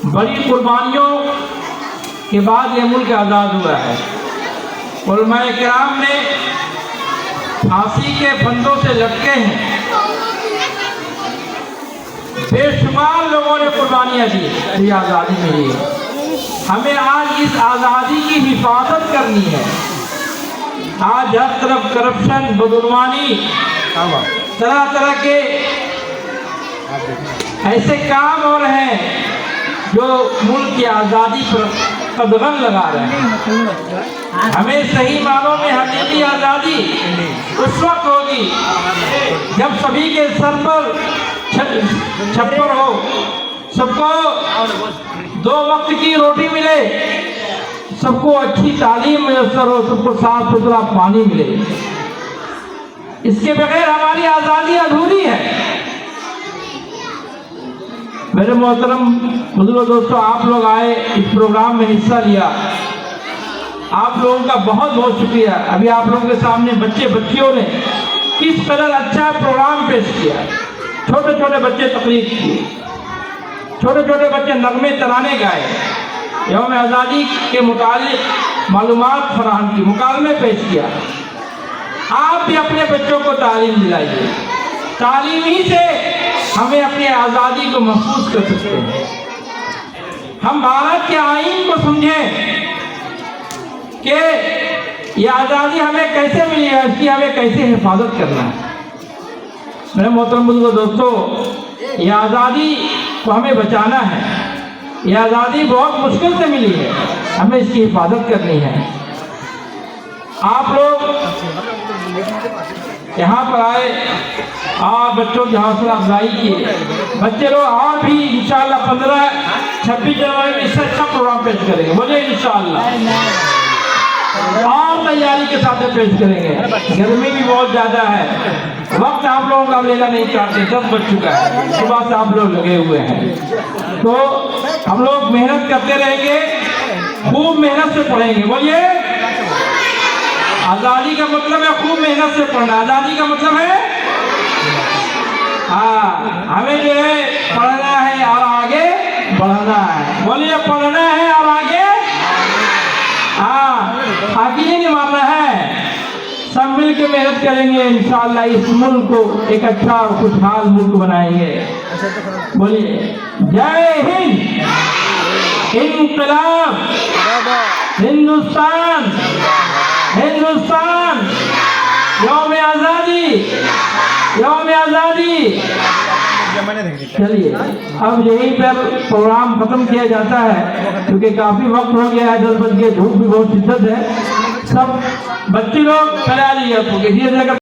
बड़ी कुर्बानियों के बाद ये मुल्क आज़ाद हुआ है। उलमाए किराम ने फांसी के फंदों से लटके हैं, बेशुमार लोगों ने कुर्बानियाँ दी, ये आज़ादी मिली है। हमें आज इस आज़ादी की हिफाजत करनी है। आज हर तरफ करप्शन, बदुनवानी, तरह तरह के ऐसे काम हो रहे हैं जो मुल्क की आज़ादी पर कदगन लगा रहे हैं। हमें सही मानों में हकीकी आज़ादी उस वक्त होगी जब सभी के सर पर छप्पर हो, सबको 2 वक्त की रोटी मिले, सबको अच्छी तालीम मैसर हो, सबको साफ सुथरा पानी मिले। इसके बगैर हमारी आज़ादी अधूरी है। मेरे मोहतरम बुजुर्ग दोस्तों, आप लोग आए, इस प्रोग्राम में हिस्सा लिया, आप लोगों का बहुत बहुत शुक्रिया। अभी आप लोगों के सामने बच्चियों ने किस कदर अच्छा प्रोग्राम पेश किया। छोटे छोटे बच्चे तकरीर किए, छोटे छोटे बच्चे नगमे तराने गाए, यौम आज़ादी के मुतालिक मालूमात फराहम की, मुकालमे पेश किया। आप भी अपने बच्चों को तालीम दिलाइए। तालीम ही से हमें अपनी आज़ादी को महफूज कर सकते हैं। हम भारत के आईन को समझें कि ये आज़ादी हमें कैसे मिली है, इसकी हमें कैसे हिफाजत करना है। मेरे मोहतरम बुजुर्ग दोस्तों, ये आज़ादी को हमें बचाना है। ये आज़ादी बहुत मुश्किल से मिली है, हमें इसकी हिफाजत करनी है। आप लोग यहाँ पर आए, आप बच्चों की हौसला अफजाई किए। बच्चे लोग और भी इंशाअल्लाह 15-26 जनवरी में इससे अच्छा प्रोग्राम पेश करेंगे, बोले इंशाअल्लाह, और तैयारी के साथ पेश करेंगे। गर्मी भी बहुत ज़्यादा है, वक्त आप लोगों का लेना नहीं चाहते, 10 बज चुका है, सुबह से आप लोग लगे हुए हैं। तो हम लोग मेहनत करते रहेंगे, खूब मेहनत से पढ़ेंगे। बोलिए, आज़ादी का मतलब है खूब मेहनत से पढ़ना। आज़ादी का मतलब है हमें जो है पढ़ना है और आगे बढ़ना है। बोलिए, पढ़ना है और आगे आगे नहीं मारना है। सब मिल के मेहनत करेंगे, इंशाअल्लाह इस मुल्क को एक अच्छा और खुशहाल मुल्क बनाएंगे। बोलिए, जय हिंद, इंकलाब, हिंदुस्तान, हिंदुस्तान, यौम आज़ादी, यौम आज़ादी। चलिए, अब यहीं पर प्रोग्राम खत्म किया जाता है, क्योंकि काफी वक्त हो गया है, 10 बज के, धूप भी बहुत शिद्दत है। सब बच्चे लोग करा लिए, किसी जगह